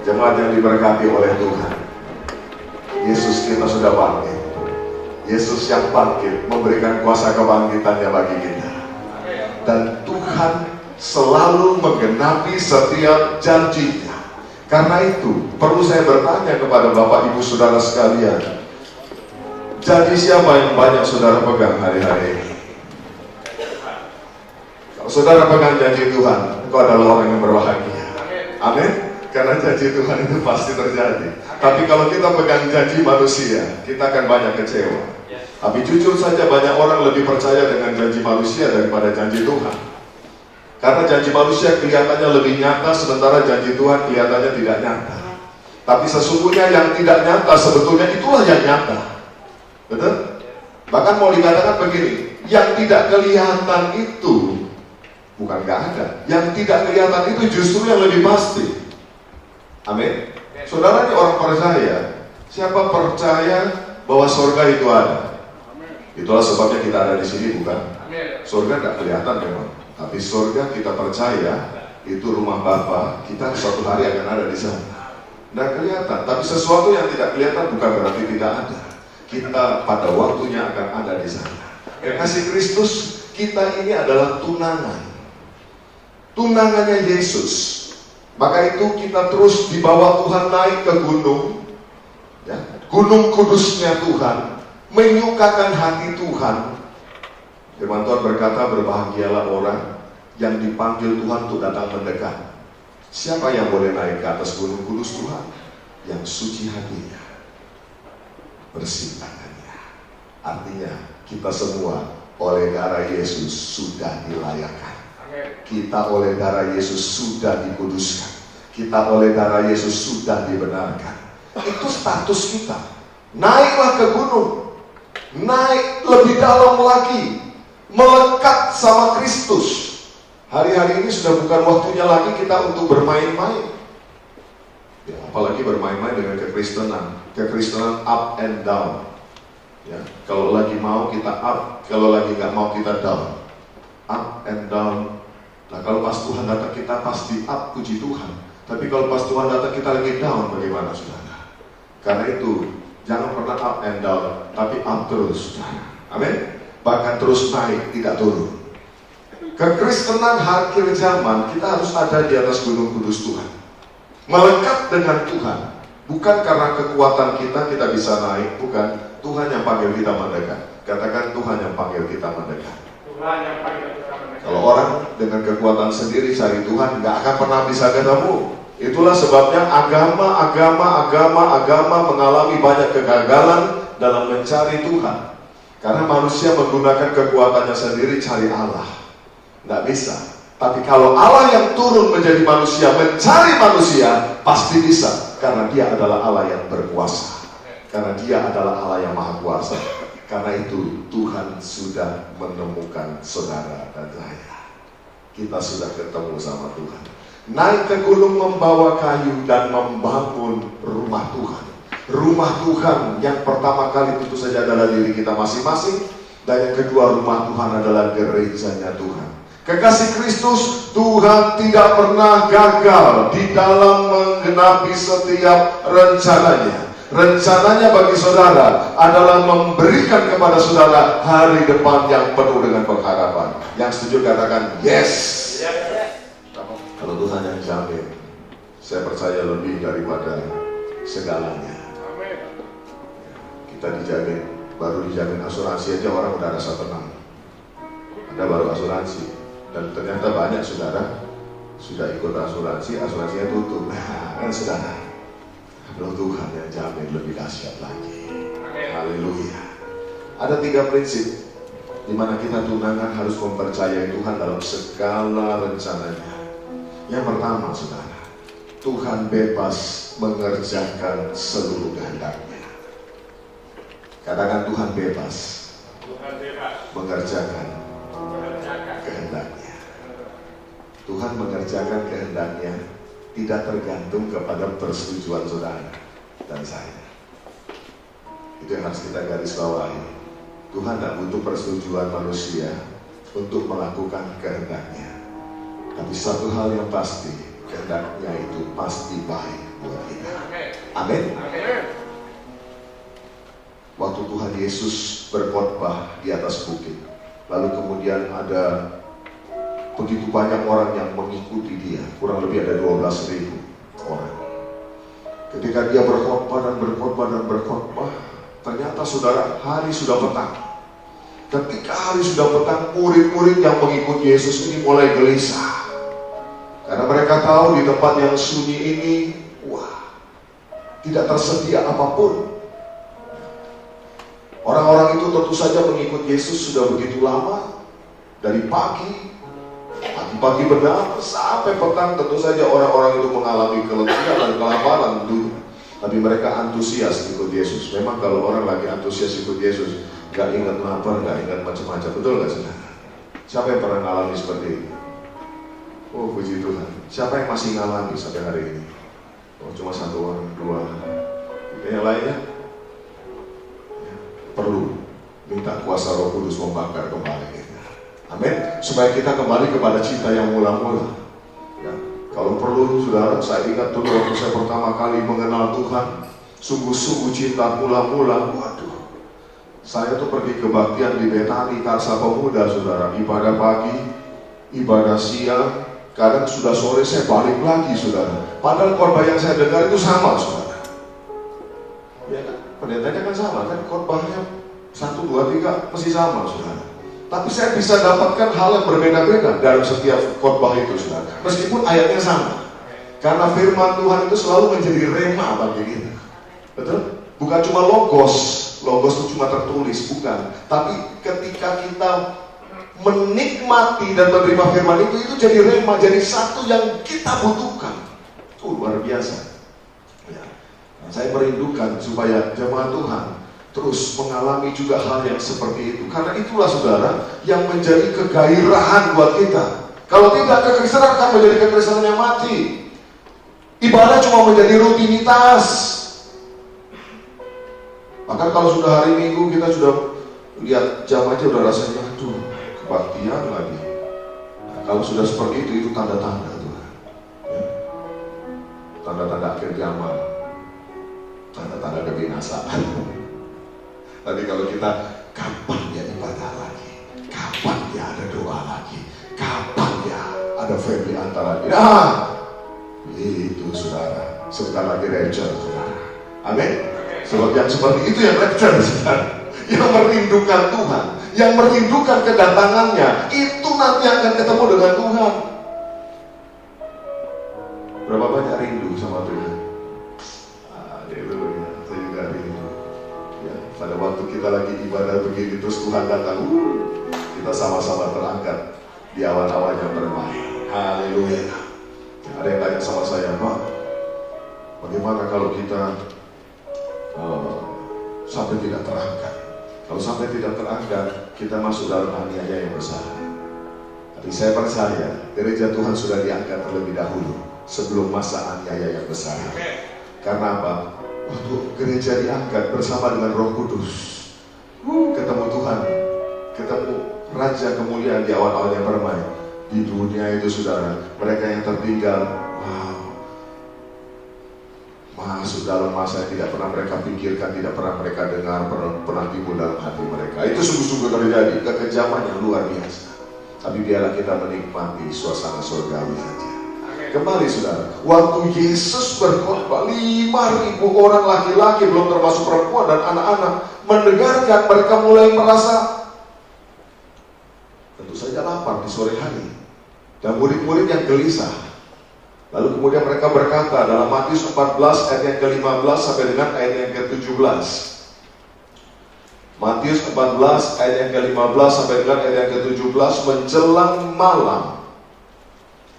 Jemaat yang diberkati oleh Tuhan, Yesus kita sudah bangkit. Yesus yang bangkit memberikan kuasa kebangkitannya bagi kita. Dan Tuhan selalu menggenapi setiap janjinya. Karena itu perlu saya bertanya kepada Bapak Ibu Saudara sekalian, janji siapa yang banyak saudara pegang hari-hari ini? Kalau saudara pegang janji Tuhan, engkau adalah orang yang berbahagia. Amin. Karena janji Tuhan itu pasti terjadi. Tapi kalau kita pegang janji manusia, kita akan banyak kecewa. Tapi jujur saja, banyak orang lebih percaya dengan janji manusia daripada janji Tuhan. Karena janji manusia kelihatannya lebih nyata, sementara janji Tuhan kelihatannya tidak nyata. Tapi sesungguhnya yang tidak nyata sebetulnya itulah yang nyata. Betul? Bahkan mau dikatakan begini, yang tidak kelihatan itu bukan gak ada. Yang tidak kelihatan itu justru yang lebih pasti. Amin. Saudara ini orang percaya. Siapa percaya bahwa surga itu ada? Itulah sebabnya kita ada di sini, bukan? Surga tidak kelihatan memang, tapi surga kita percaya itu rumah Bapa. Kita suatu hari akan ada di sana. Tidak kelihatan, tapi sesuatu yang tidak kelihatan bukan berarti tidak ada. Kita pada waktunya akan ada di sana. Kekasih Kristus, kita ini adalah tunangan. Tunangannya Yesus. Maka itu kita terus dibawa Tuhan naik ke gunung, ya, gunung kudusnya Tuhan, menyukakan hati Tuhan. Firman Tuhan berkata, berbahagialah orang yang dipanggil Tuhan untuk datang mendekat. Siapa yang boleh naik ke atas gunung kudus Tuhan? Yang suci hatinya, bersih tangannya. Artinya kita semua oleh darah Yesus sudah dilayakkan. Kita oleh darah Yesus sudah dikuduskan. Kita oleh darah Yesus sudah dibenarkan. Itu status kita. Naiklah ke gunung, naik lebih dalam lagi, melekat sama Kristus. Hari-hari ini sudah bukan waktunya lagi kita untuk bermain-main, ya, apalagi bermain-main dengan kekristenan. Kekristenan up and down, ya. Kalau lagi mau kita up, kalau lagi nggak mau kita down. Up and down. Nah, kalau pas Tuhan datang kita pasti up, puji Tuhan. Tapi kalau pas Tuhan datang kita lagi down, bagaimana saudara? Karena itu jangan pernah up and down, tapi up terus, saudara. Amin. Bahkan terus naik, tidak turun. Kekristenan akhir zaman kita harus ada di atas gunung kudus Tuhan, melekat dengan Tuhan. Bukan karena kekuatan kita bisa naik, bukan. Tuhan yang panggil kita mendekat. Katakan, Tuhan yang panggil kita mendekat. Kalau orang dengan kekuatan sendiri cari Tuhan, nggak akan pernah bisa ketemu. Itulah sebabnya agama mengalami banyak kegagalan dalam mencari Tuhan. Karena manusia menggunakan kekuatannya sendiri cari Allah. Nggak bisa. Tapi kalau Allah yang turun menjadi manusia, mencari manusia, pasti bisa. Karena dia adalah Allah yang berkuasa. Karena dia adalah Allah yang maha kuasa. Karena itu Tuhan sudah menemukan saudara dan saya. Kita sudah ketemu sama Tuhan. Naik ke gunung membawa kayu dan membangun rumah Tuhan. Rumah Tuhan yang pertama kali tentu saja adalah diri kita masing-masing. Dan yang kedua, rumah Tuhan adalah gerejanya Tuhan. Kekasih Kristus, Tuhan tidak pernah gagal di dalam menggenapi setiap rencananya. Rencananya bagi saudara adalah memberikan kepada saudara hari depan yang penuh dengan pengharapan. Yang setuju katakan yes. Kalau Tuhan yang jamin, saya percaya lebih daripada segalanya. Kita dijamin, baru dijamin asuransi aja orang udah rasa tenang. Ada baru asuransi, dan ternyata banyak saudara sudah ikut asuransi, asuransinya tutup. Nah, kan saudara, kalau Tuhan yang jamin lebih dahsyat lagi. Haleluya. Ada 3 prinsip di mana kita tunangan harus mempercayai Tuhan dalam segala rencananya. Yang pertama, saudara, Tuhan bebas mengerjakan seluruh kehendaknya. Katakan, Tuhan bebas mengerjakan kehendaknya. Tuhan mengerjakan kehendaknya tidak tergantung kepada persetujuan saudara dan saya. Itu yang harus kita garis bawahi. Tuhan tidak butuh persetujuan manusia untuk melakukan kehendaknya. Tapi satu hal yang pasti, kehendaknya itu pasti baik buat Yesus berkhotbah di atas bukit. Lalu kemudian ada begitu banyak orang yang mengikuti dia, kurang lebih ada 12.000 orang. Ketika dia berkhotbah dan berkhotbah dan berkhotbah, ternyata saudara, hari sudah petang. Ketika hari sudah petang, murid-murid yang mengikut Yesus ini mulai gelisah. Karena mereka tahu di tempat yang sunyi ini, wah, tidak tersedia apapun. Orang-orang itu tentu saja mengikut Yesus sudah begitu lama. Dari pagi benar sampai petang, tentu saja orang-orang itu mengalami keletihan dan kelaparan tentunya. Tapi mereka antusias ikut Yesus. Memang kalau orang lagi antusias ikut Yesus, gak ingat lapar, gak ingat macam-macam. Betul gak saudara? Siapa yang pernah ngalami seperti ini? Oh puji Tuhan. Siapa yang masih ngalami sampai hari ini? Oh cuma satu orang, dua. Yang lainnya? Ya, perlu minta kuasa Roh Kudus membakar kembali. Amin. Supaya kita kembali kepada cinta yang mula-mula. Ya. Kalau perlu, saudara, saya ingat dulu waktu saya pertama kali mengenal Tuhan, sungguh-sungguh cinta mula-mula. Waduh, saya tuh pergi kebaktian di Betani, Karsa Pemuda, saudara. Ibadah pagi, ibadah siang, kadang sudah sore saya balik lagi, saudara. Padahal khotbah yang saya dengar itu sama, saudara. Ya kan, pendetanya kan sama, kan khotbahnya 1, 2, 3 masih sama, saudara. Tapi saya bisa dapatkan hal yang berbeda-beda dalam setiap khotbah itu, saudara. Meskipun ayatnya sama. Karena firman Tuhan itu selalu menjadi rema bagi kita. Betul? Bukan cuma logos itu cuma tertulis, bukan. Tapi ketika kita menikmati dan menerima firman itu jadi rema, jadi satu yang kita butuhkan. Luar biasa. Ya. Saya merindukan supaya jemaat Tuhan terus mengalami juga hal yang seperti itu. Karena itulah saudara yang menjadi kegairahan buat kita. Kalau tidak, kekristenan akan menjadi kekristenan yang mati. Ibadah cuma menjadi rutinitas. Bahkan kalau sudah hari Minggu kita sudah lihat jam aja udah rasanya, aduh, kebaktian lagi. Nah, kalau sudah seperti itu tanda-tanda Tuhan. Ya. Tanda-tanda akhir zaman, tanda-tanda kebinasaan. Tapi kalau kita, kapan ya ibadah lagi? Kapan ya ada doa lagi? Kapan ya ada family antara kita? Nah, itu saudara, sebentar lagi rapture, saudara. Amin. Sebab yang seperti itu yang rapture, saudara. Yang merindukan Tuhan, yang merindukan kedatangannya, itu nanti akan ketemu dengan Tuhan. Berapa banyak rindu sama Tuhan? Haleluya, saya juga rindu. Ya, pada waktu kita lagi ibadah begini terus Tuhan datang, kita sama-sama terangkat di awan-awan yang bermain. Haleluya. Ada yang tanya sama saya, Pak, bagaimana kalau kita sampai tidak terangkat? Kalau sampai tidak terangkat, kita masuk dalam aniaya yang besar. Tapi saya percaya gereja Tuhan sudah diangkat terlebih dahulu sebelum masa aniaya yang besar. Karena apa? Waktu gereja diangkat bersama dengan Roh Kudus, ketemu Tuhan, ketemu Raja kemuliaan di awan-awan yang bermain. Di dunia itu saudara, mereka yang tertinggal, masuk dalam masa yang tidak pernah mereka pikirkan, tidak pernah mereka dengar, pernah timbul dalam hati mereka. Itu sungguh-sungguh terjadi, kekejaman yang luar biasa. Tapi biarlah kita menikmati suasana surgawi saja. Kembali saudara, waktu Yesus berkhotbah, 5.000 orang laki-laki, belum termasuk perempuan dan anak-anak, mendengarkan, mereka mulai merasa tentu saja lapar di sore hari. Dan murid-murid yang gelisah. Lalu kemudian mereka berkata dalam Matius 14 ayat yang ke-15 sampai dengan ayat yang ke-17. Matius 14 ayat yang ke-15 sampai dengan ayat yang ke-17, menjelang malam,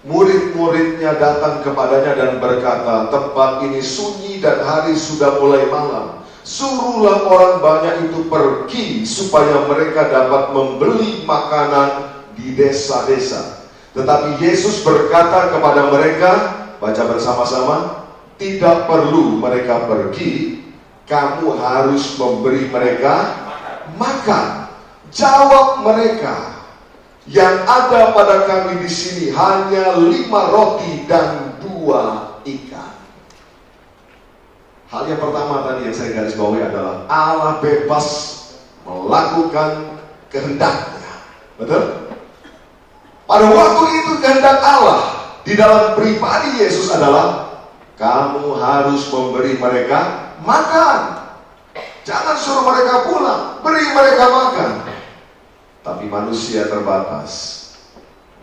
murid-muridnya datang kepadanya dan berkata, tempat ini sunyi dan hari sudah mulai malam. Suruhlah orang banyak itu pergi supaya mereka dapat membeli makanan di desa-desa. Tetapi Yesus berkata kepada mereka, baca bersama-sama, tidak perlu mereka pergi, kamu harus memberi mereka makan. Jawab mereka, yang ada pada kami di sini hanya 5 roti dan 2 ikan. Hal yang pertama tadi yang saya garis bawahi adalah Allah bebas melakukan kehendaknya. Betul? Pada waktu itu kehendak Allah di dalam pribadi Yesus adalah kamu harus memberi mereka makan. Jangan suruh mereka pulang, beri mereka makan. Tapi manusia terbatas.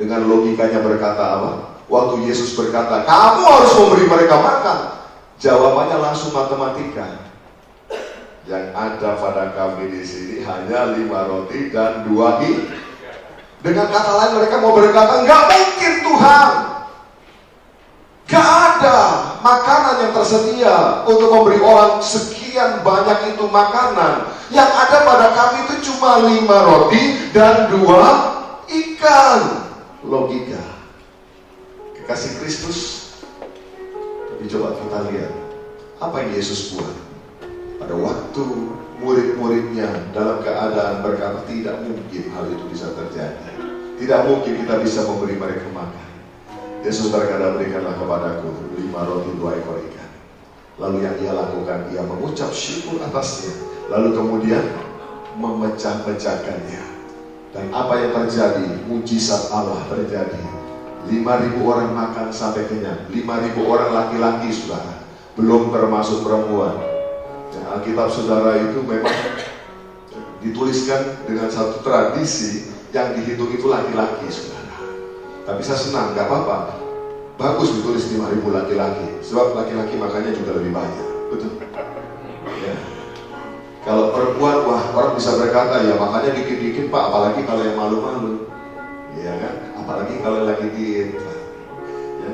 Dengan logikanya berkata apa? Waktu Yesus berkata, kamu harus memberi mereka makan, jawabannya langsung matematika. Yang ada pada kami di sini hanya 5 roti dan 2 ikan. Dengan kata lain mereka mau berkata, nggak mungkin Tuhan. Gak ada makanan yang tersedia untuk memberi orang sekian banyak itu makanan. Yang ada pada kami itu cuma 5 roti dan 2 ikan. Logika. Kekasih Kristus. Tapi coba kita lihat apa yang Yesus buat. Pada waktu murid-muridnya dalam keadaan berkata, tidak mungkin hal itu bisa terjadi. Tidak mungkin kita bisa memberi mereka makan. Yesus berkata, berikanlah kepadaku 5 roti 2 ekor ikan. Lalu yang dia lakukan, dia mengucap syukur atasnya. Lalu kemudian memecah-mecahkannya. Dan apa yang terjadi? Mujizat Allah terjadi. 5.000 orang makan sampai kenyang. 5.000 orang laki-laki, saudara. Belum termasuk perempuan. Dan Alkitab saudara itu memang dituliskan dengan satu tradisi yang dihitung itu laki-laki, saudara. Tapi saya senang, gak apa-apa. Bagus ditulis 5.000 laki-laki. Sebab laki-laki makannya juga lebih banyak. Betul? Ya. Kalau perempuan, wah, orang bisa berkata, ya makanya dikit-dikit Pak, apalagi kalau yang malu-malu. Iya kan? Apalagi kalau lagi diet. Ya.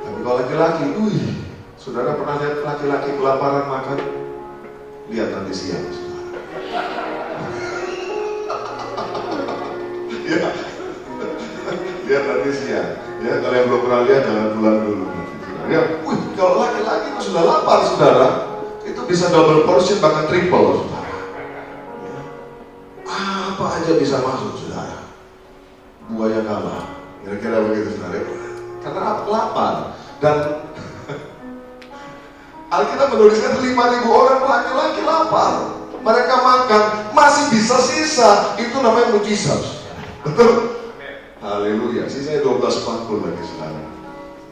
Tapi kalau laki-laki, saudara pernah lihat laki-laki kelaparan makan? Lihat nanti siang, saudara. Ya. Lihat nanti siang. Ya, kalau yang belum pernah lihat, jangan pulang dulu. Ya, kalau laki-laki itu sudah lapar, saudara. Itu bisa double portion, bahkan triple, saudara. Ya. Apa aja bisa masuk, saudara. Buaya kalah, kira-kira begitu, saudara. Karena lapar. Dan Alkitab menuliskan 5.000 orang laki-laki lapar. Mereka makan, masih bisa sisa. Itu namanya mujizat. Betul? Haleluya. Sisanya 12 paku lagi, saudara.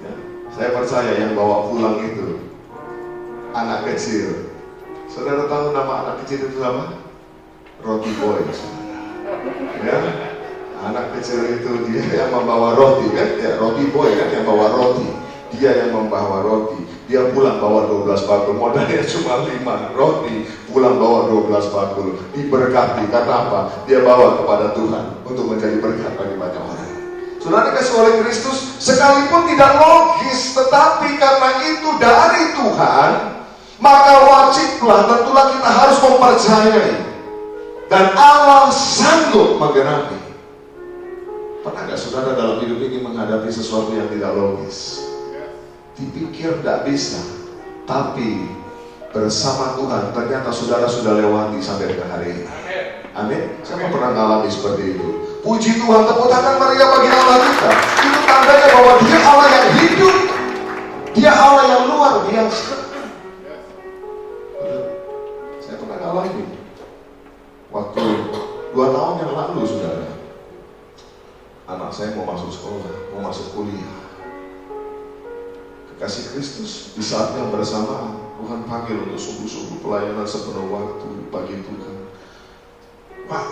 Ya. Saya percaya yang bawa pulang itu anak kecil. Saudara tahu nama anak kecil itu apa? Roti boy, saudara. Ya, anak kecil itu dia yang membawa roti kan? Ya, roti boy kan yang bawa roti. Dia yang membawa roti. Dia pulang bawa 12 bakul. Modalnya cuma 5 roti. Pulang bawa 12 bakul. Diberkati karena apa? Dia bawa kepada Tuhan untuk menjadi berkat bagi banyak orang. Saudara dikasih oleh Kristus, sekalipun tidak logis, tetapi karena itu dari Tuhan, maka wajiblah, tentulah kita harus mempercayai. Dan Allah sanggup menggenapi. Pernah gak saudara dalam hidup ini menghadapi sesuatu yang tidak logis? Dipikir tidak bisa, tapi bersama Tuhan ternyata saudara sudah lewati sampai dengan hari ini. Amin. Siapa pernah mengalami seperti itu? Puji Tuhan, tepuk tangan meriah bagi Allah kita. Itu tandanya bahwa Dia Allah yang hidup. Dia Allah yang luar biasa. Saya pernah mengalami waktu 2 tahun yang lalu, saudara. Anak saya mau masuk sekolah, mau masuk kuliah. Kekasih Kristus, di saat yang bersamaan Tuhan panggil untuk sungguh-sungguh pelayanan sepenuh waktu bagi Tuhan. Pak,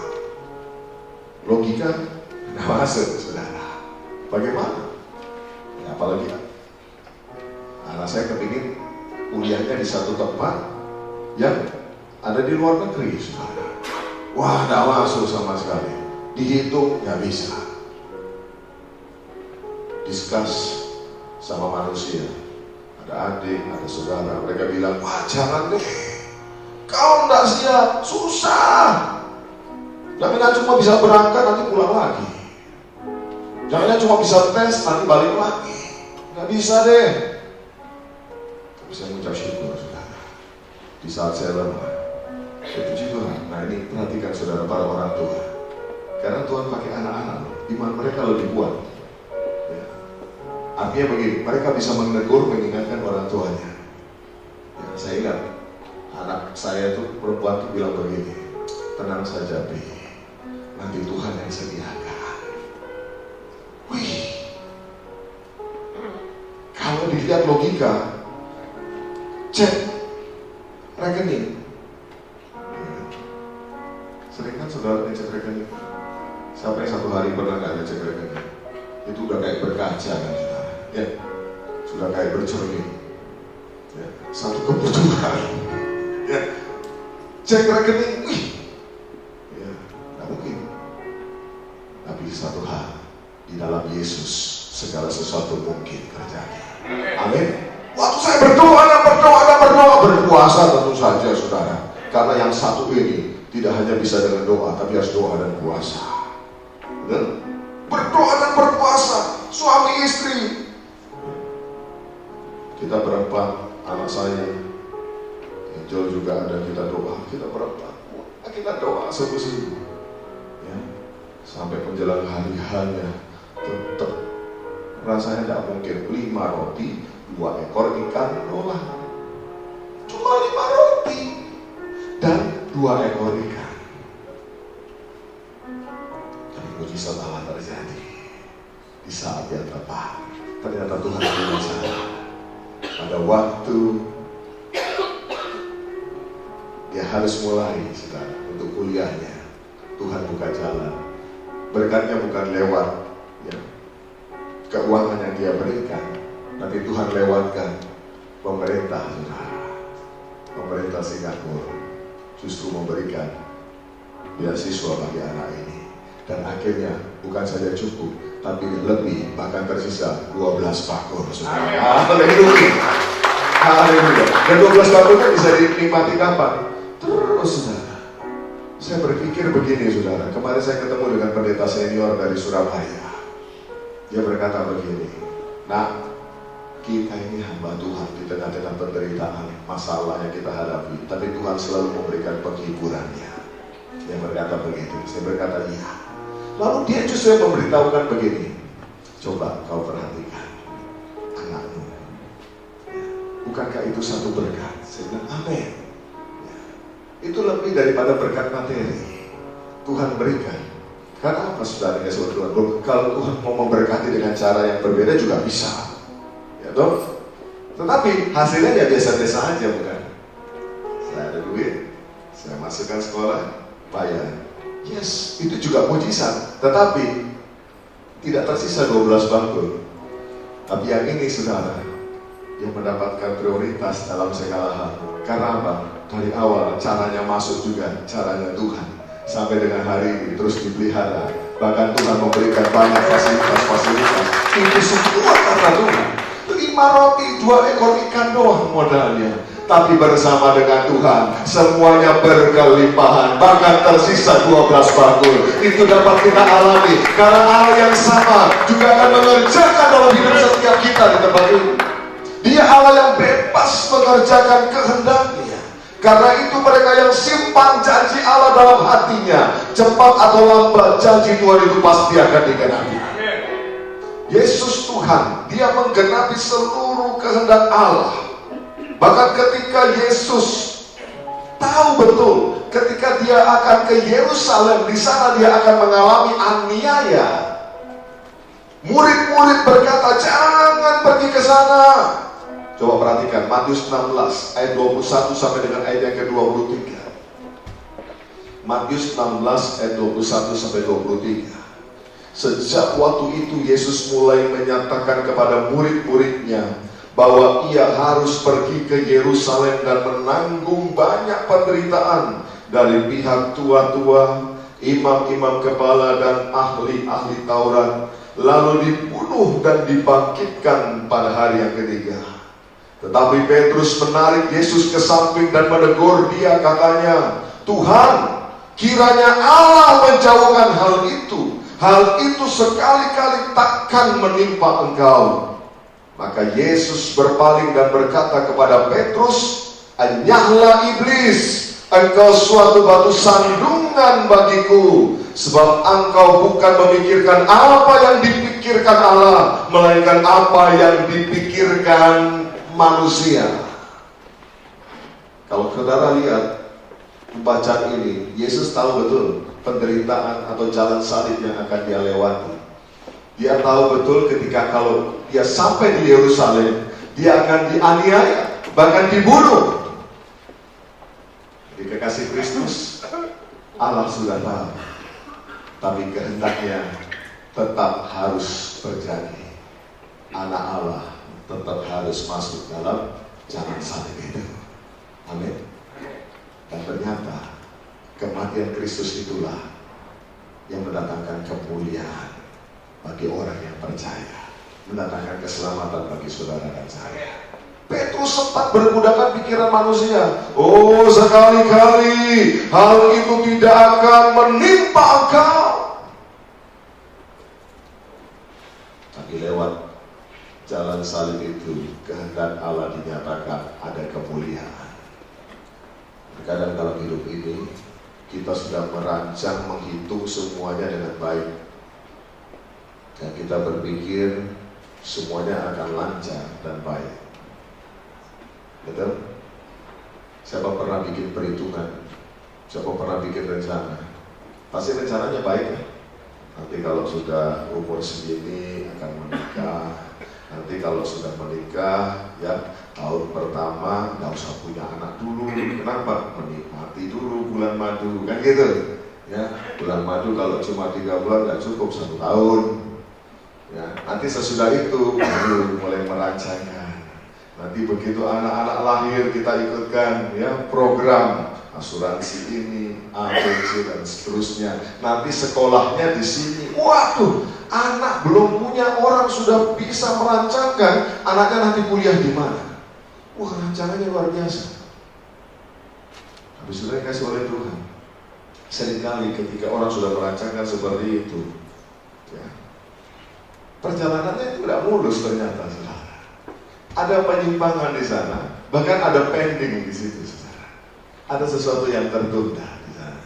logika tidak masuk, saudara. Bagaimana? Ya, apalagi anak saya kepingin kuliahnya di satu tempat yang ada di luar negeri, saudara. Wah, tidak masuk sama sekali. Dihitung nggak bisa. Discuss sama manusia. Ada adik, ada saudara. Mereka bilang, wah jangan deh. Kau tidak siap, susah. Jangan cuma bisa berangkat nanti pulang lagi. Jangan cuma bisa tes nanti balik lagi. Nggak bisa deh. Tapi saya mengucap syukur, saudara. Di saat saya lemah, saya puji Tuhan. Nah ini perhatikan saudara para orang tua. Karena Tuhan pakai anak-anak, iman mereka lebih kuat. Ya. Artinya begini, mereka bisa menegur, mengingatkan orang tuanya. Ya, saya ingat anak saya itu perempuan itu bilang begini. tenang saja B, nanti Tuhan yang sediakan. Wih, kalau dilihat logika, cek rekening. Sering kan saudara ngecek rekening? Siapa yang satu hari pernah nggak ngecek rekening? Itu udah kayak berkaca kan saudara? Ya, sudah kayak bercermin. Ya, satu kebutuhan. Ya, cek rekening, wih, ya, nggak mungkin. Tapi satu hal, di dalam Yesus segala sesuatu mungkin terjadi. Amin. Waktu saya berdoa, berpuasa tentu saja saudara. Karena yang satu ini tidak hanya bisa dengan doa, tapi harus doa dan puasa. Benar? Berdoa dan berpuasa, suami istri. Kita berempat, anak saya, Angel juga ada, kita doa, kita berempat. Kita doa sungguh-sungguh. Ya. Sampai menjelang hari hanya tetap rasanya tidak mungkin 5 roti, 2 ekor ikan dolar. Cuma 5 roti dan 2 ekor ikan. Tapi mujizat Allah terjadi di saat yang tepat. Ternyata Tuhan punya cara. Pada waktu dia harus mulai saudara untuk kuliahnya, Tuhan buka jalan. Berkatnya bukan lewat ya, keuangan yang dia berikan, tapi Tuhan lewatkan pemerintah saudara. Pemerintah Singapura justru memberikan beasiswa bagi anak ini. Dan akhirnya bukan saja cukup, tapi lebih, bahkan tersisa 12 pakur saudara. Haleluya. Haleluya. Dan 12 pakur kan bisa dinikmati kapan? Terus saudara. Saya berpikir begini saudara, kemarin saya ketemu dengan pendeta senior dari Surabaya. Dia berkata begini, nah, kita ini hamba Tuhan di tengah-tengah penderitaan, masalah yang kita hadapi, tapi Tuhan selalu memberikan penghiburannya. Dia berkata begitu, saya berkata iya. Lalu dia justru memberitahukan begini, coba kau perhatikan anakmu, bukankah itu satu berkat? Saya bilang amin. Itu lebih daripada berkat materi Tuhan berikan. Karena apa saudara ya saudara? Kalau Tuhan mau memberkati dengan cara yang berbeda juga bisa. Ya dong, tetapi hasilnya ya biasa-biasa aja bukan? Saya ada duit, saya masukkan sekolah, bayar. Yes, itu juga mujizat. Tetapi tidak tersisa 12 bangku. Tapi yang ini saudara, yang mendapatkan prioritas dalam segala hal. Karena apa? Dari awal caranya masuk juga, caranya Tuhan. Sampai dengan hari ini terus dipelihara. Bahkan Tuhan memberikan banyak fasilitas. Itu semua karena Tuhan. 5 roti, 2 ekor ikan doang modalnya. Tapi bersama dengan Tuhan, semuanya berkelimpahan. Bahkan tersisa 12 bakul. Itu dapat kita alami. Karena Allah yang sama juga akan mengerjakan dalam hidup setiap kita di tempat ini. Dia Allah yang bebas mengerjakan kehendaknya. Karena itu mereka yang simpan janji Allah dalam hatinya, cepat atau lambat janji Tuhan itu pasti akan digenapi. Yesus Tuhan, dia menggenapi seluruh kehendak Allah. Bahkan ketika Yesus tahu betul, ketika dia akan ke Yerusalem, di sana dia akan mengalami aniaya. Murid-murid berkata, jangan pergi ke sana. Coba perhatikan Matius 16 ayat 21 sampai dengan ayat yang ke-23. Matius 16 ayat 21 sampai 23. Sejak waktu itu Yesus mulai menyatakan kepada murid-muridnya bahwa ia harus pergi ke Yerusalem dan menanggung banyak penderitaan dari pihak tua-tua, imam-imam kepala dan ahli-ahli Taurat, lalu dibunuh dan dibangkitkan pada hari yang ketiga. Tetapi Petrus menarik Yesus ke samping dan menegur dia, katanya, Tuhan, kiranya Allah menjauhkan hal itu. Hal itu sekali-kali takkan menimpa engkau. Maka Yesus berpaling dan berkata kepada Petrus, enyahlah iblis, engkau suatu batu sandungan bagiku, sebab engkau bukan memikirkan apa yang dipikirkan Allah, melainkan apa yang dipikirkan manusia. Kalau saudara lihat Bacaan ini, Yesus tahu betul penderitaan atau jalan salib yang akan dia lewati. Dia tahu betul ketika kalau dia sampai di Yerusalem, dia akan dianiaya, bahkan dibunuh. Jadi kekasih Kristus, Allah sudah tahu, tapi kehendaknya tetap harus terjadi. Anak Allah tetap harus masuk dalam jalan salib itu. Amin. Dan ternyata kematian Kristus itulah yang mendatangkan kemuliaan bagi orang yang percaya, mendatangkan keselamatan bagi saudara dan saya. Petrus sempat bermudahkan pikiran manusia. Oh, sekali-kali hal itu tidak akan menimpa engkau. Tapi lewat jalan salib itu, kehendak Allah dinyatakan ada kemuliaan. Terkadang dalam hidup ini, kita sudah merancang, menghitung semuanya dengan baik. Dan kita berpikir semuanya akan lancar dan baik. Betul? Siapa pernah bikin perhitungan? Siapa pernah bikin rencana? Pasti rencananya baik ya. Nanti kalau sudah umur segini akan menikah. Nanti kalau sudah menikah, ya tahun pertama nggak usah punya anak dulu. Kenapa? Menikmati dulu bulan madu, kan gitu. Ya, bulan madu kalau cuma 3 bulan nggak cukup, 1 tahun. Ya, nanti sesudah itu baru mulai merancangkan. Nanti begitu anak-anak lahir kita ikutkan ya program asuransi ini, ABC dan seterusnya. Nanti sekolahnya di sini. Waduh, anak belum punya, orang sudah bisa merancangkan anaknya nanti kuliah di mana. Wah, rancangannya luar biasa. Tapi sudah dikasih oleh Tuhan. Seringkali ketika orang sudah merancangkan seperti itu, ya, perjalanannya itu tidak mulus ternyata, saudara. Ada penyimpangan di sana, bahkan ada pending di situ, saudara. Ada sesuatu yang tertunda di sana.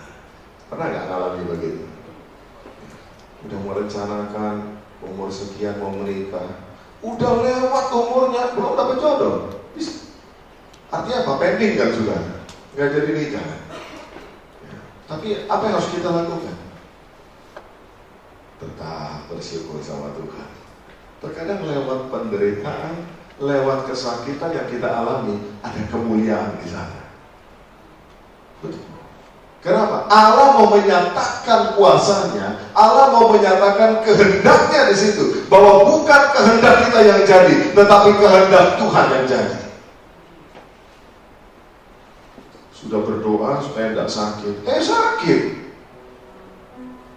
Pernah nggak ngalami begitu? Udah merencanakan umur sekian mau menikah, udah lewat umurnya belum dapat jodoh. Artinya apa? Pending kan sudah, nggak jadi nikah. Ya. Tapi apa yang harus kita lakukan? Tetap bersyukur sama Tuhan. Terkadang lewat penderitaan, lewat kesakitan yang kita alami, ada kemuliaan di sana. Betul. Kenapa? Allah mau menyatakan kuasanya, Allah mau menyatakan kehendaknya di situ, bahwa bukan kehendak kita yang jadi, tetapi kehendak Tuhan yang jadi. Sudah berdoa supaya tidak sakit, sakit.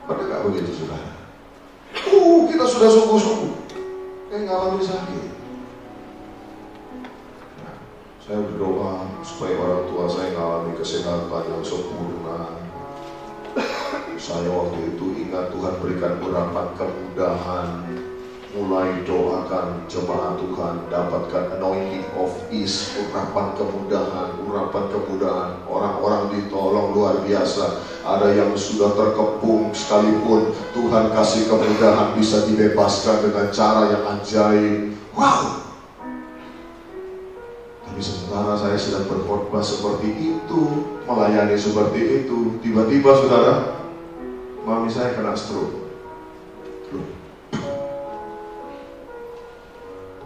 Pernah nggak begitu, saudara? Kita sudah sungguh-sungguh, ngalami sakit. Saya berdoa supaya orang tua saya mengalami kesehatan yang sempurna. Saya waktu itu ingat Tuhan berikan urapan kemudahan. Mulai doakan jemaat Tuhan dapatkan anointing of ease, urapan kemudahan. Orang-orang ditolong luar biasa. Ada yang sudah terkepung sekalipun Tuhan kasih kemudahan, bisa dibebaskan dengan cara yang ajaib. Wow! Tapi sementara saya sedang berkhotbah seperti itu, melayani seperti itu, tiba-tiba saudara, mami saya kena stroke.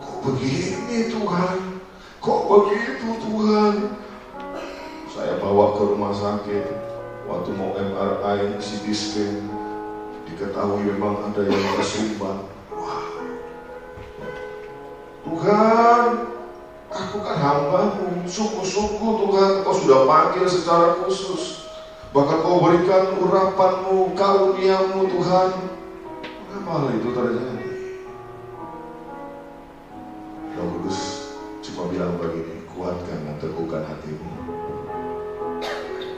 Kok begini Tuhan? Kok begitu Tuhan? Saya bawa ke rumah sakit. Waktu mau MRI, CT scan, diketahui memang ada yang tersumbat. Wah, Tuhan, aku kan hamba-Mu, sungguh-sungguh Tuhan, Kau sudah panggil secara khusus. Bahkan Kau berikan urapan-Mu, karunia-Mu Tuhan. Kenapa hal itu terjadi? Roh Kudus cuma bilang begini, kuatkan dan teguhkan hatimu.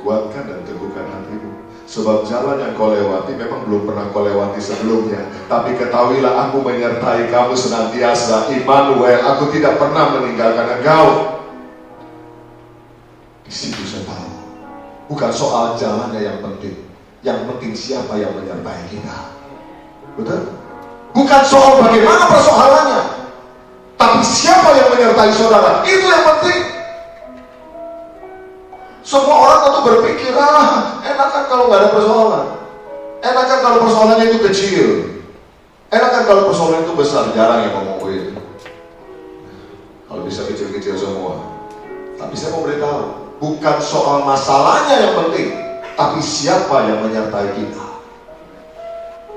Kuatkan dan teguhkan hatimu. Sebab jalan yang kau lewati memang belum pernah kau lewati sebelumnya. Tapi ketahuilah aku menyertai kamu senantiasa. Immanuel, aku tidak pernah meninggalkan engkau. Di situ saya tahu, bukan soal jalannya yang penting. Yang penting siapa yang menyertai kita. Betul? Bukan soal bagaimana persoalannya, tapi siapa yang menyertai saudara. Itu yang penting. Semua orang tentu berpikir, Enak kan kalau nggak ada persoalan. Enak kan kalau persoalannya itu kecil. Enak kan kalau persoalan itu besar. Jarang yang ngomong itu. Kalau bisa kecil-kecil semua. Tapi saya mau beritahu, bukan soal masalahnya yang penting, tapi siapa yang menyertai kita.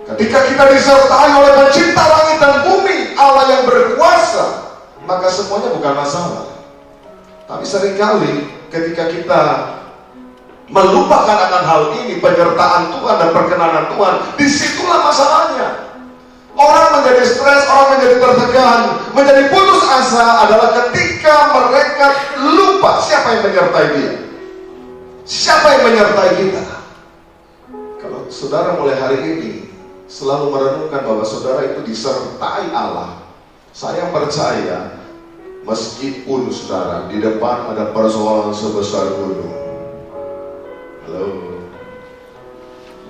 Ketika kita disertai oleh pencipta langit dan bumi, Allah yang berkuasa, maka semuanya bukan masalah. Tapi seringkali ketika kita melupakan akan hal ini, penyertaan Tuhan dan perkenanan Tuhan, disitulah masalahnya. Orang menjadi stres, orang menjadi tertekan, menjadi putus asa adalah ketika mereka lupa siapa yang menyertai dia. Siapa yang menyertai kita. Kalau saudara mulai hari ini selalu merenungkan bahwa saudara itu disertai Allah, saya percaya meskipun saudara di depan ada persoalan sebesar gunung. Halo,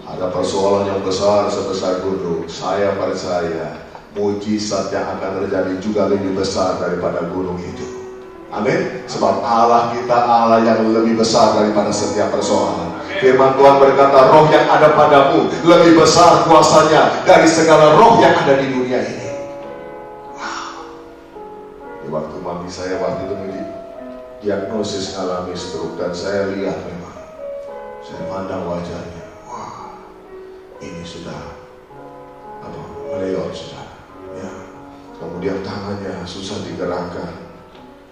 ada persoalan yang besar sebesar gunung, saya percaya mujizat yang akan terjadi juga lebih besar daripada gunung itu. Amin. Sebab Allah kita Allah yang lebih besar daripada setiap persoalan. Firman Tuhan berkata, roh yang ada padamu lebih besar kuasanya dari segala roh yang ada di dunia ini. Wow. Di waktu mami saya waktu itu diagnosis mengalami stroke, dan saya lihat memang, saya pandang wajahnya, wah, ini sudah melewat sudah. Ya. Kemudian tangannya susah digerakkan.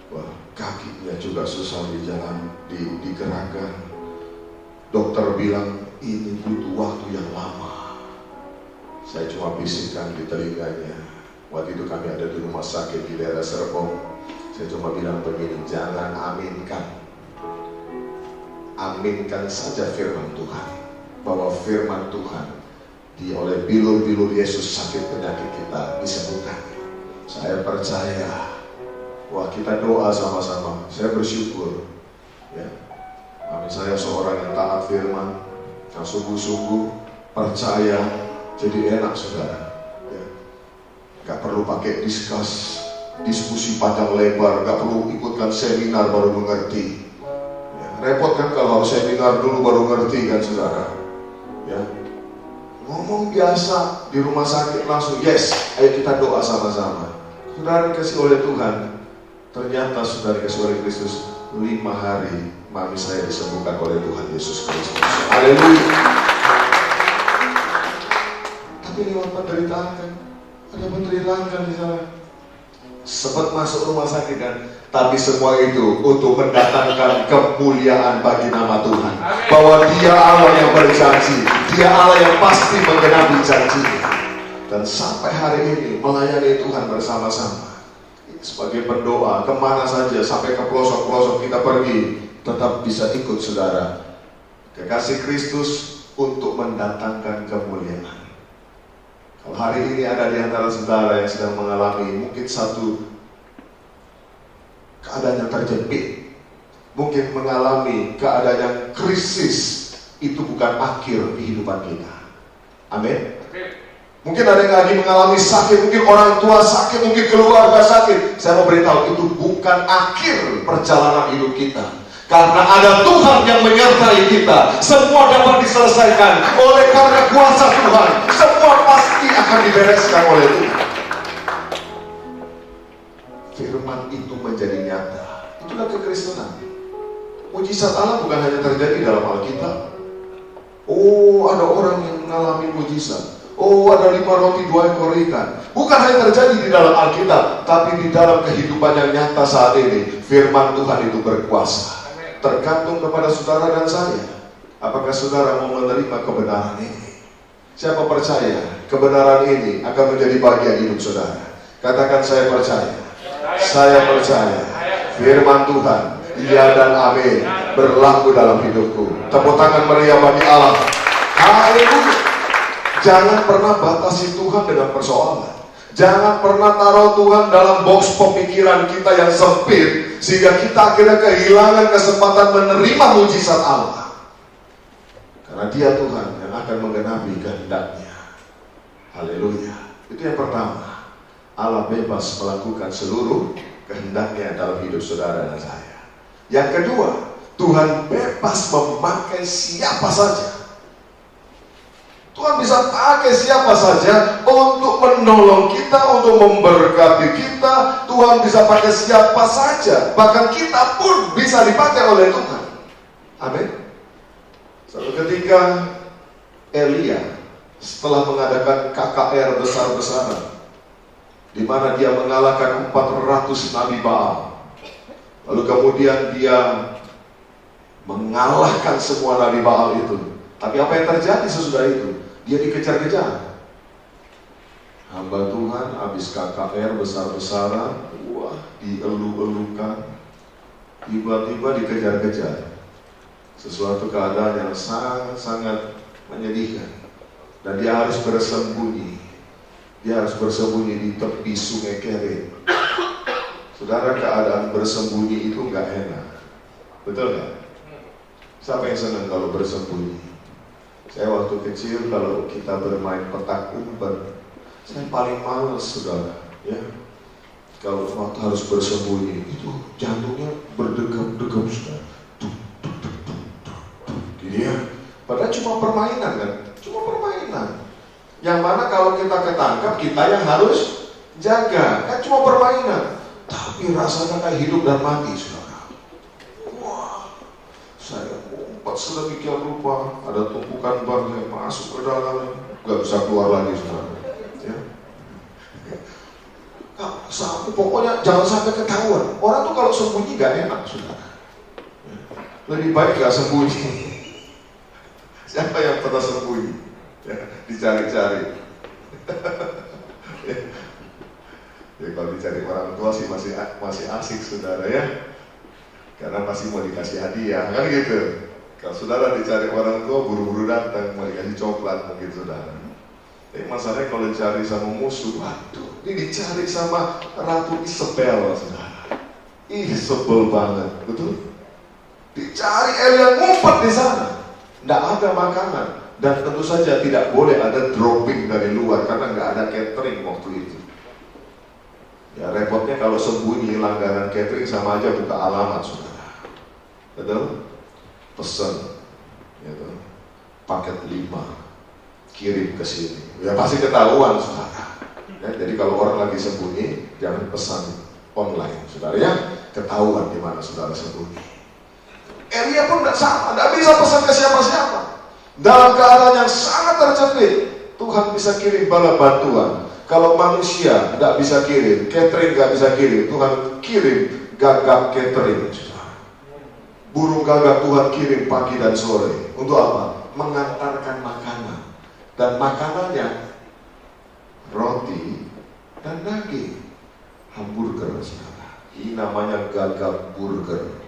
Wah, kakinya juga susah digerakkan. Dokter bilang ini butuh waktu yang lama. Saya cuma bisikkan di telinganya. Waktu itu kami ada di rumah sakit di daerah Serpong. Saya cuma bilang begini, jangan aminkan. Aminkan saja firman Tuhan, bahwa firman Tuhan oleh bilur-bilur Yesus sakit penyakit kita disembuhkan. Saya percaya. Wah, kita doa sama-sama. Saya bersyukur, ya. Mami saya seorang yang taat firman, yang sungguh-sungguh percaya, jadi enak saudara. Ya. Gak perlu pakai diskusi panjang lebar, gak perlu ikutkan seminar baru mengerti. Ya. Repot kan kalau harus seminar dulu baru ngerti kan saudara. Ya. Ngomong biasa di rumah sakit langsung yes, ayo kita doa sama-sama. Saudara dikasih oleh Tuhan. Ternyata saudara dikasih oleh Kristus 5 hari mami saya disembuhkan oleh Tuhan Yesus Kristus. Haleluya. Tapi lewat penderitaan kan, ada penderitaan kan di sana. Sempat masuk rumah sakit kan, tapi semua itu untuk mendatangkan kemuliaan bagi nama Tuhan. Bahwa Dia Allah yang berjanji, Dia Allah yang pasti menggenapi janjinya. Dan sampai hari ini melayani Tuhan bersama-sama. Sebagai pendoa, kemana saja, sampai ke pelosok-pelosok kita pergi, tetap bisa ikut saudara. Kekasih Kristus untuk mendatangkan kemuliaan. Kalau hari ini ada di antara saudara yang sedang mengalami mungkin satu keadaan yang terjepit, mungkin mengalami keadaan yang krisis, itu bukan akhir kehidupan kita. Amin. Mungkin ada yang lagi mengalami sakit, mungkin orang tua sakit, mungkin keluarga sakit. Saya mau beritahu, itu bukan akhir perjalanan hidup kita. Karena ada Tuhan yang menyertai kita. Semua dapat diselesaikan oleh karena kuasa Tuhan. Semua pasti akan dibereskan oleh Tuhan. Firman itu menjadi nyata. Itulah kekristenan. Mujizat Allah bukan hanya terjadi dalam Alkitab. Oh, ada orang yang mengalami mujizat. Oh, ada 5 roti 2 ekor ikan. Bukan hanya terjadi di dalam Alkitab, tapi di dalam kehidupan yang nyata saat ini. Firman Tuhan itu berkuasa. Tergantung kepada saudara dan saya. Apakah saudara mau menerima kebenaran ini? Siapa percaya kebenaran ini akan menjadi bagian hidup saudara? Katakan, saya percaya. Saya percaya firman Tuhan, iya dan amin, berlaku dalam hidupku. Tepuk tangan meriah bagi Allah. Haleluya. Jangan pernah batasi Tuhan dengan persoalan. Jangan pernah taruh Tuhan dalam box pemikiran kita yang sempit, sehingga kita akhirnya kehilangan kesempatan menerima mujizat Allah. Karena Dia Tuhan yang akan menggenapi kehendak-Nya. Haleluya. Itu yang pertama. Allah bebas melakukan seluruh kehendak-Nya dalam hidup saudara dan saya. Yang kedua, Tuhan bebas memakai siapa saja. Tuhan bisa pakai siapa saja untuk menolong kita, untuk memberkati kita. Tuhan bisa pakai siapa saja. Bahkan kita pun bisa dipakai oleh Tuhan. Amin. Suatu ketika Elia setelah mengadakan KKR besar-besaran, di mana dia mengalahkan 400 nabi Baal. Lalu kemudian dia mengalahkan semua nabi Baal itu. Tapi apa yang terjadi sesudah itu? Dia dikejar-kejar. Hamba Tuhan habis KKR besar-besaran, wah, dielu-elukan, tiba-tiba dikejar-kejar. Sesuatu keadaan yang sangat-sangat menyedihkan. Dan dia harus bersembunyi. Dia harus bersembunyi di tepi sungai Kerit. Saudara, keadaan bersembunyi itu nggak enak. Betul nggak? Siapa yang senang kalau bersembunyi? Saya waktu kecil kalau kita bermain petak umpet, saya paling males, saudara. Ya, kalau waktu harus bersembunyi itu jantungnya berdegap-degap, saudara. Gini ya. Padahal cuma permainan kan, cuma permainan. Yang mana kalau kita ketangkap, kita yang harus jaga. Kan cuma permainan. Tapi rasanya kayak hidup dan mati, saudara. Wah, saya ngumpet sedemikian rupa, ada tumpukan ban yang masuk ke dalam, gak bisa keluar lagi, saudara. Ya. Pokoknya jangan sampai ketahuan. Orang tuh kalau sembunyi gak enak, saudara. Lebih baik gak sembunyi. Siapa yang pernah sembunyi? Ya, dicari-cari. Ya, kalau dicari orang tua sih masih asik, saudara ya, karena masih mau dikasih hadiah kan gitu. Kalau saudara dicari orang tua, buru-buru datang mau dikasih coklat mungkin, saudara. Tapi masalahnya kalau dicari sama musuh, waduh, ini dicari sama Ratu Isabel, saudara. Ih, sebel banget, betul? Dicari Elia ngumpet di sana. Tidak ada makanan, dan tentu saja tidak boleh ada dropping dari luar karena nggak ada catering waktu itu. Ya repotnya kalau sembunyi langganan catering sama aja buka alamat, saudara. Betul? Pesan, gitu. Paket 5 kirim ke sini. Ya pasti ketahuan, saudara. Ya, jadi kalau orang lagi sembunyi jangan pesan online, saudara ya. Ketahuan di mana saudara sembunyi. Elia pun tidak sama, tidak bisa pesan ke siapa-siapa. Dalam keadaan yang sangat terjepit, Tuhan bisa kirim bala bantuan. Kalau manusia tidak bisa kirim, catering tidak bisa kirim, Tuhan kirim gagak catering. Burung gagak Tuhan kirim pagi dan sore. Untuk apa? Mengantarkan makanan. Dan makanannya roti dan daging. Hamburger, saudara. Ini namanya gagak burger.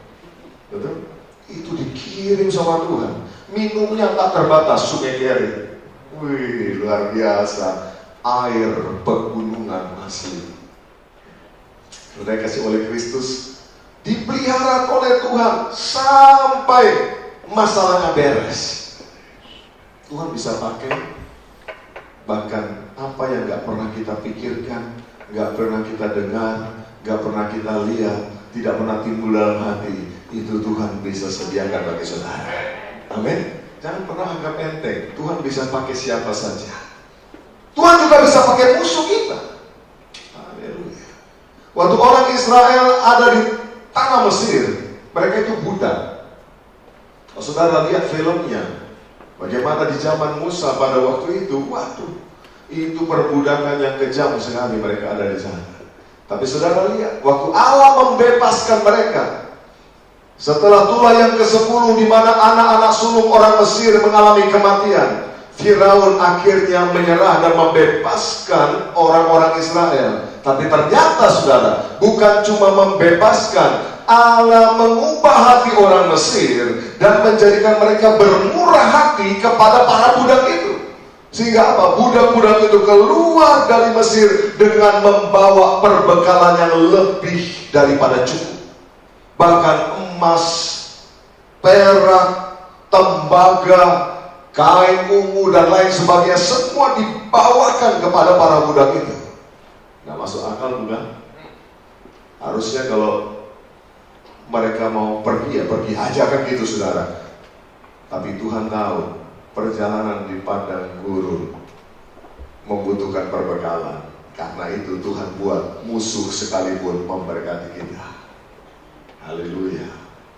Betul? Itu dikirim sama Tuhan. Minumnya tak terbatas, sungai Kerit. Wih, luar biasa. Air pegunungan asli. Sudah kasih oleh Kristus, dipelihara oleh Tuhan sampai masalahnya beres. Tuhan bisa pakai bahkan apa yang gak pernah kita pikirkan, gak pernah kita dengar, gak pernah kita lihat, tidak pernah timbul dalam hati. Itu Tuhan bisa sediakan bagi saudara. Amin. Jangan pernah anggap enteng. Tuhan bisa pakai siapa saja. Tuhan juga bisa pakai musuh kita. Haleluya. Waktu orang Israel ada di tanah Mesir, mereka itu budak. Kalau saudara lihat filmnya, bagaimana di zaman Musa pada waktu itu, waduh, itu perbudakan yang kejam sekali mereka ada di sana. Tapi saudara lihat, waktu Allah membebaskan mereka, setelah tulah yang ke-10 di mana anak-anak sulung orang Mesir mengalami kematian, Firaun akhirnya menyerah dan membebaskan orang-orang Israel. Tapi ternyata saudara, bukan cuma membebaskan, Allah mengubah hati orang Mesir dan menjadikan mereka bermurah hati kepada para budak itu. Sehingga apa? Budak-budak itu keluar dari Mesir dengan membawa perbekalan yang lebih daripada cukup. Bahkan emas, perak, tembaga, kain ungu dan lain sebagainya semua dibawakan kepada para budak itu. Nggak masuk akal bukan? Harusnya kalau mereka mau pergi, ya pergi aja kan gitu saudara. Tapi Tuhan tahu perjalanan di padang gurun membutuhkan perbekalan. Karena itu Tuhan buat musuh sekalipun memberkati kita. Haleluya.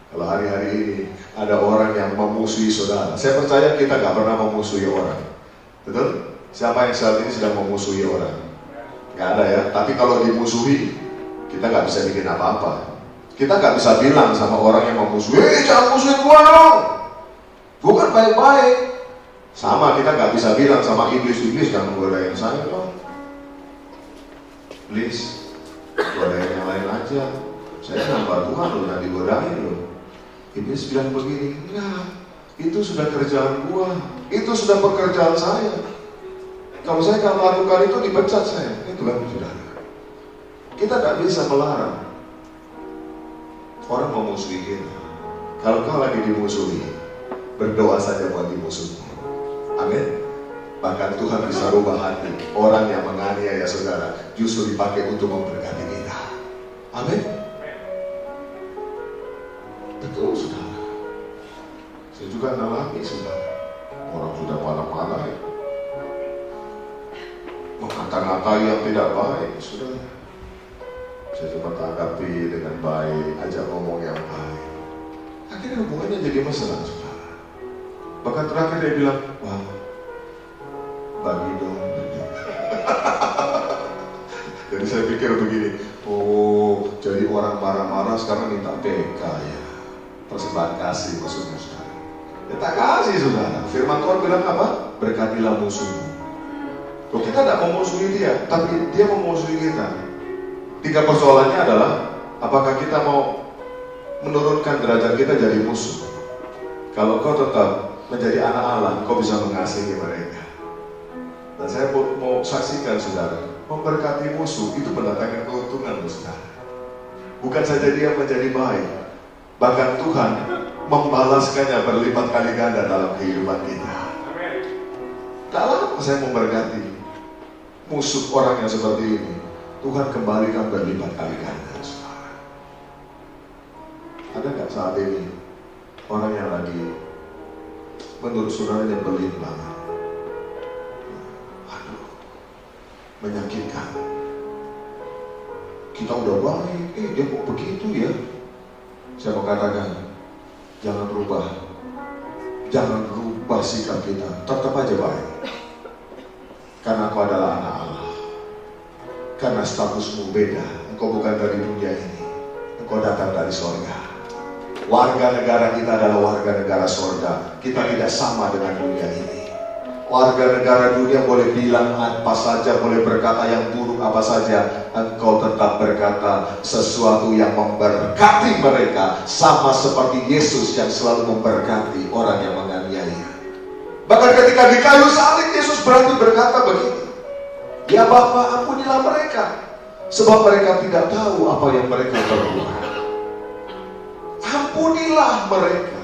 Kalau hari-hari ini ada orang yang memusuhi saudara, saya percaya kita gak pernah memusuhi orang. Betul? Siapa yang saat ini sedang memusuhi orang? Gak ada ya. Tapi kalau dimusuhi, kita gak bisa bikin apa-apa. Kita gak bisa bilang sama orang yang memusuhi, jangan musuhin gua dong, gua kan baik-baik. Sama, kita gak bisa bilang sama iblis-iblis, jangan godain saya dong. Please, godain yang lain aja. Saya nambah Tuhan loh, nanti godain loh. Iblis bilang begini, enggak, itu sudah kerjaan gua, itu sudah pekerjaan saya. Kalau saya gak melakukan itu, dipecat saya. Itu kan saudara. Kita gak bisa melarang orang memusuhi kita. Kalau kau lagi dimusuhi, berdoa saja buat dimusuhi. Amin. Bahkan Tuhan bisa rubah hati orang yang menganiaya saudara, justru dipakai untuk memberkati kita. Amin. Betul saudara. Saya juga ngalami saudara. Orang sudah marah-marah ya, mengata-ngatai yang tidak baik saudara. Saya coba tanggapi dengan baik, ajak ngomong yang baik. Akhirnya hubungannya jadi masalah saudara. Bahkan terakhir dia bilang, wah, bagi dong. Jadi saya pikir begini, oh jadi orang marah-marah sekarang minta PK ya, persembahan kasih maksudnya saudara. Ya tak kasih saudara. Firman Tuhan bilang apa? Berkatilah musuhmu. Loh, kita tidak memusuhi dia, tapi dia memusuhi kita. Tiga persoalannya adalah, apakah kita mau menurunkan derajat kita jadi musuh? Kalau kau tetap menjadi anak Allah, kau bisa mengasihi mereka. Dan saya mau saksikan saudara, memberkati musuh itu mendatangkan keuntungan saudara. Bukan saja dia menjadi baik, bahkan Tuhan membalaskannya berlipat kali ganda dalam kehidupan kita. Tak lama saya memberkati musuh orang yang seperti ini, Tuhan kembalikan berlipat kali ganda saudara. Ada nggak saat ini orang yang lagi menurut saudara nyebelin banget, aduh, menyakitkan? Kita udah baik, dia kok begitu ya? Saya mau katakan, jangan rubah sikap kita, tetap aja baik. Karena kau adalah anak Allah. Karena statusmu beda, engkau bukan dari dunia ini, engkau datang dari sorga. Warga negara kita adalah warga negara sorga. Kita tidak sama dengan dunia ini. Warga negara dunia boleh bilang apa saja, boleh berkata yang buruk apa saja, engkau tetap berkata sesuatu yang memberkati mereka, sama seperti Yesus yang selalu memberkati orang yang menganiaya. Bahkan ketika di kayu salib, Yesus berani berkata begini, ya Bapa, ampunilah mereka, sebab mereka tidak tahu apa yang mereka perbuat. Ampunilah mereka.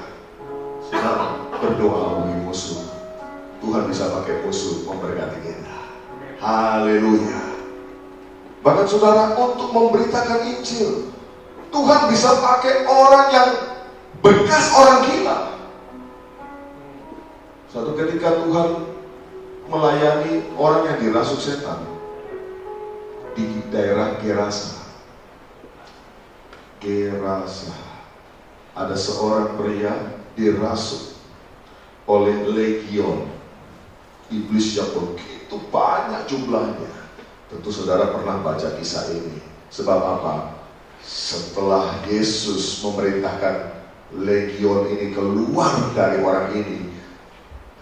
Sekarang berdoa bagi musuh, Tuhan bisa pakai musuh memberkati kita. Haleluya. Bahkan saudara, untuk memberitakan Injil, Tuhan bisa pakai orang yang bekas orang gila. Suatu ketika Tuhan melayani orang yang dirasuk setan di daerah Gerasa. Ada seorang pria dirasuk oleh legion iblis yang begitu banyak jumlahnya. Tentu saudara pernah baca kisah ini. Sebab apa? Setelah Yesus memerintahkan legion ini keluar dari orang ini,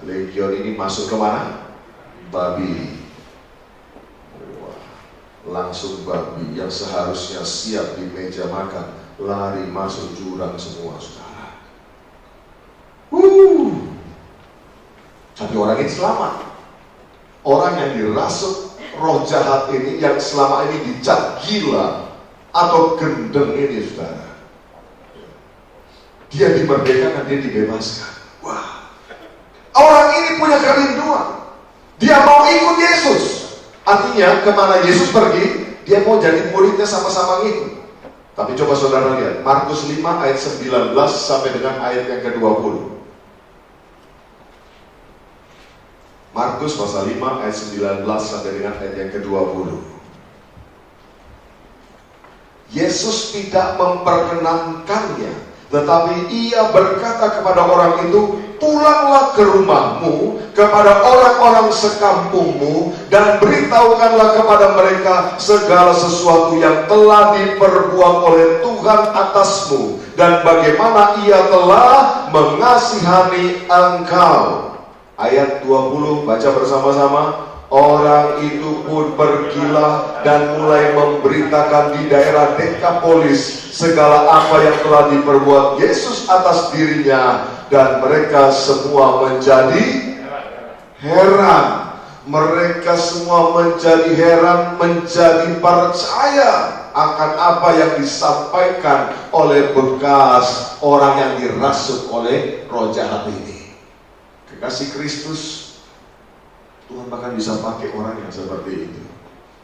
legion ini masuk ke mana? Babi. Wah, langsung babi yang seharusnya siap di meja makan, lari masuk jurang semua saudara. Tapi orang ini selamat. Orang yang dirasuk roh jahat ini, yang selama ini dicap gila atau gendeng ini saudara, dia dimerdekakan, dia dibebaskan. Wah, orang ini punya kerinduan, dia mau ikut Yesus. Artinya kemana Yesus pergi, dia mau jadi muridnya sama-sama ngikut. Tapi coba saudara lihat, Markus 5 ayat 19 sampai dengan ayat yang ke-20. Markus pasal 5 ayat 19 sampai dengan ayat yang ke-20. Yesus tidak memperkenankannya, tetapi ia berkata kepada orang itu, pulanglah ke rumahmu, kepada orang-orang sekampungmu, dan beritahukanlah kepada mereka segala sesuatu yang telah diperbuat oleh Tuhan atasmu, dan bagaimana ia telah mengasihani engkau. Ayat 20, baca bersama-sama. Orang itu pun pergilah dan mulai memberitakan di daerah Dekapolis segala apa yang telah diperbuat Yesus atas dirinya, dan mereka semua menjadi heran. Mereka semua menjadi heran, menjadi percaya akan apa yang disampaikan oleh bekas orang yang dirasuk oleh roh jahat ini. Kekasih Kristus, Tuhan bahkan bisa pakai orang yang seperti itu.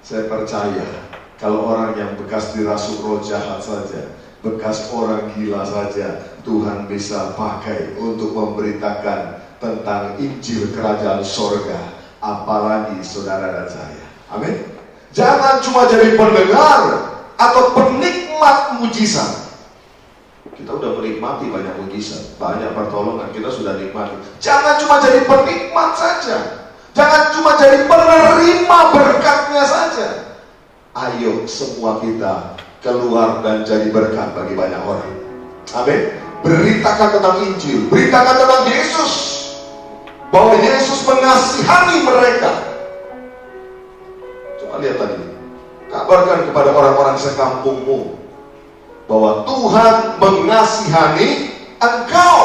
Saya percaya kalau orang yang bekas dirasuk roh jahat saja, bekas orang gila saja, Tuhan bisa pakai untuk memberitakan tentang Injil Kerajaan Sorga, apalagi saudara dan saya. Amin. Jangan cuma jadi pendengar atau penikmat mujizat. Kita udah menikmati banyak mujizat, banyak pertolongan, kita sudah nikmati. Jangan cuma jadi penikmat saja. Jangan cuma jadi penerima berkatnya saja. Ayo semua kita keluar dan jadi berkat bagi banyak orang. Amin. Beritakan tentang Injil, beritakan tentang Yesus, bahwa Yesus mengasihani mereka. Coba lihat tadi, kabarkan kepada orang-orang sekampungmu bahwa Tuhan mengasihani engkau.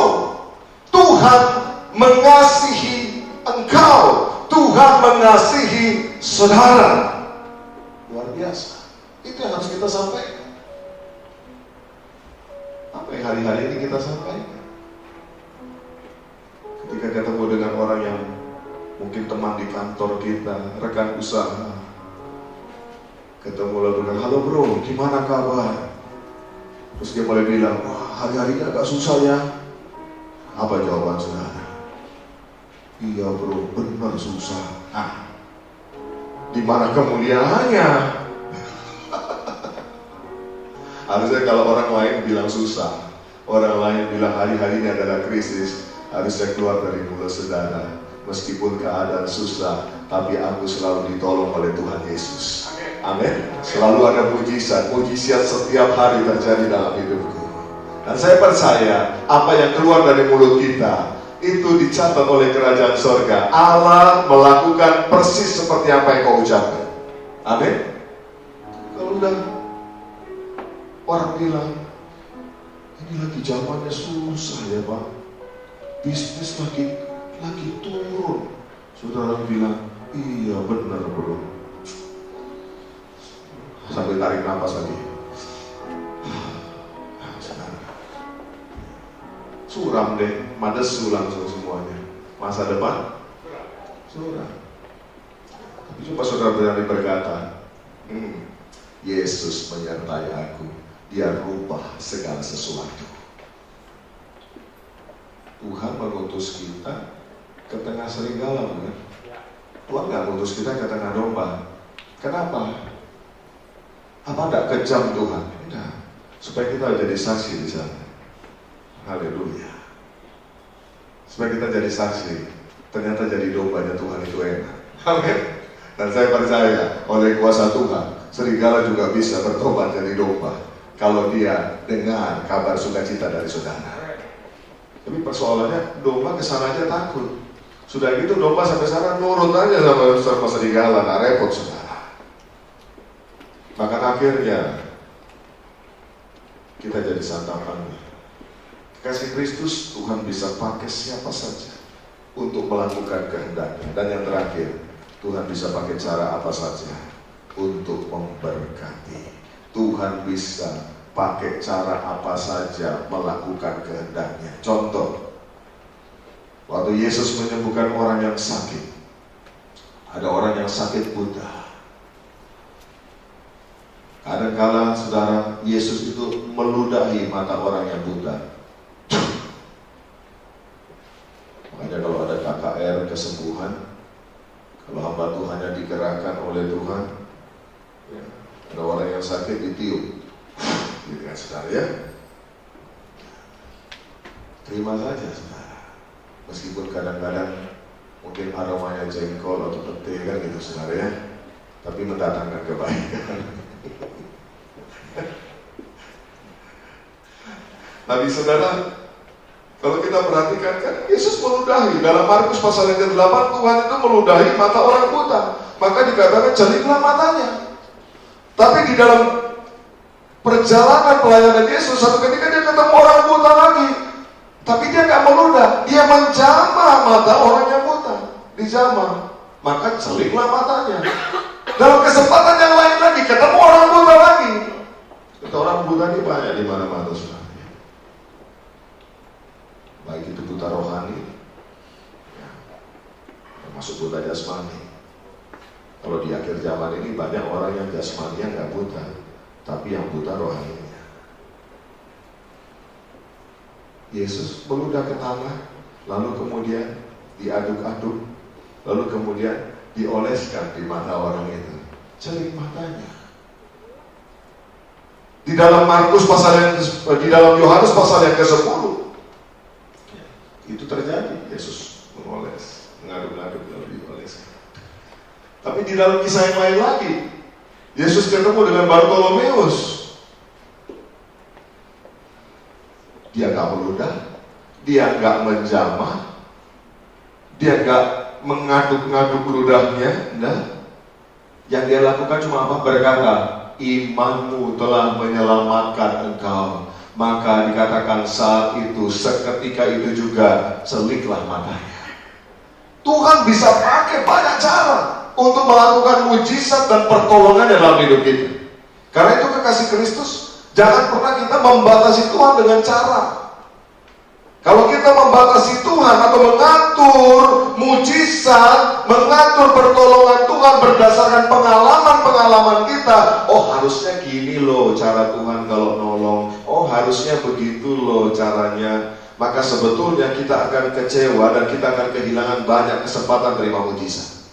Tuhan mengasihi engkau. Tuhan mengasihi saudara. Luar biasa. Itu yang harus kita sampaikan. Apa yang hari-hari ini kita sampaikan? Ketika ketemu dengan orang yang mungkin teman di kantor kita, rekan usaha, ketemu lalu dengan, halo bro, gimana kabar? Terus dia mulai bilang, wah hari-hari ini agak susah ya. Apa jawaban saudara? Iya bro, benar susah. Nah, di mana kemuliaannya? Harusnya kalau orang lain bilang susah, orang lain bilang hari-hari ini adalah krisis, harusnya keluar dari mulut saudara, meskipun keadaan susah, tapi aku selalu ditolong oleh Tuhan Yesus. Amin. Selalu ada mujizat setiap hari terjadi dalam hidupku. Dan saya percaya apa yang keluar dari mulut kita itu dicatat oleh Kerajaan Sorga. Allah melakukan persis seperti apa yang kau ucapkan. Amin. Kalau udah orang bilang, ini lagi zamannya susah ya Pak, bisnis lagi turun. Saudara bilang, iya benar bro. Sambil tarik nafas lagi. Suram deh, madesu langsung semuanya. Masa depan suram. Tapi coba saudara berani berkata, Yesus menyertai aku, Dia rubah segala sesuatu. Tuhan mengutus kita ke tengah serigala, bukan? Tuhan nggak mengutus kita ke tengah domba. Kenapa? Apa tidak kejam Tuhan? Tidak. Supaya kita jadi saksi di sana. Haleluya. Supaya kita jadi saksi. Ternyata jadi dombanya Tuhan itu enak. Amin. Dan saya percaya oleh kuasa Tuhan, serigala juga bisa bertobat jadi domba kalau dia dengar kabar sukacita dari saudara. Tapi persoalannya domba kesana aja takut. Sudah gitu domba sampai sana nurut aja sama serigala, nah repot saudara. Bahkan akhirnya kita jadi santapan. Kasih Kristus, Tuhan bisa pakai siapa saja untuk melakukan kehendaknya. Dan yang terakhir, Tuhan bisa pakai cara apa saja untuk memberkati. Tuhan bisa pakai cara apa saja melakukan kehendaknya. Contoh, waktu Yesus menyembuhkan orang yang sakit, ada orang yang sakit buta. Kadang-kala saudara, Yesus itu meludahi mata orang yang buta. Makanya kalau ada KKR kesembuhan, kalau hamba Tuhannya digerakkan oleh Tuhan, ya, ada orang yang sakit ditiup, gitu kan saudara ya. Terima saja saudara, meskipun kadang-kadang mungkin aromanya jengkol atau pete kan gitu saudara ya, tapi mendatangkan kebaikan. Tapi saudara, kalau kita perhatikan kan Yesus meludahi. Dalam Markus pasal yang ke-8, Tuhan itu meludahi mata orang buta. Maka dikatakan celiklah matanya. Tapi di dalam perjalanan pelayanan Yesus, satu ketika dia ketemu orang buta lagi. Tapi dia gak meludah, dia menjamah mata orang yang buta. Dijamah, maka celiklah matanya. Dalam kesempatan yang lain lagi, ketemu orang buta lagi. Kata orang buta ini banyak di mana-mana saudara. Baik itu buta rohani, ya, termasuk buta jasmani. Kalau di akhir zaman ini banyak orang yang jasmaninya nggak buta, tapi yang buta rohaninya. Yesus meludah ke tanah, lalu kemudian diaduk-aduk, lalu kemudian dioleskan di mata orang itu. Celik matanya. Di dalam di dalam Yohanes pasal yang ke-10, itu terjadi. Yesus mengoles, mengaduk-aduk lalu dioleskan. Tapi di dalam kisah yang lain lagi, Yesus ketemu dengan Bartolomeus. Dia gak meludah, dia gak menjamah, dia gak mengaduk-ngaduk ludahnya. Nah, yang dia lakukan cuma apa? Berkata, imanmu telah menyelamatkan engkau. Maka dikatakan saat itu, seketika itu juga celiklah matanya. Tuhan bisa pakai banyak cara untuk melakukan mujizat dan pertolongan dalam hidup kita. Karena itu kekasih Kristus, jangan pernah kita membatasi Tuhan dengan cara. Kalau kita membatasi Tuhan atau mengatur mujizat, mengatur pertolongan Tuhan berdasarkan pengalaman-pengalaman kita, oh harusnya gini loh cara Tuhan kalau nolong, oh harusnya begitu loh caranya, maka sebetulnya kita akan kecewa dan kita akan kehilangan banyak kesempatan terima mujizat.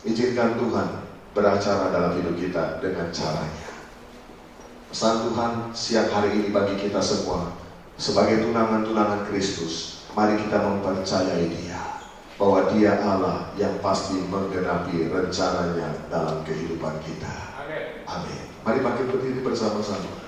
Izinkan Tuhan beracara dalam hidup kita dengan caranya. Pesan Tuhan siang hari ini bagi kita semua, sebagai tunangan-tunangan Kristus, mari kita mempercayai Dia, bahwa Dia Allah yang pasti menggenapi rencananya dalam kehidupan kita. Amin. Mari makin berdiri bersama-sama.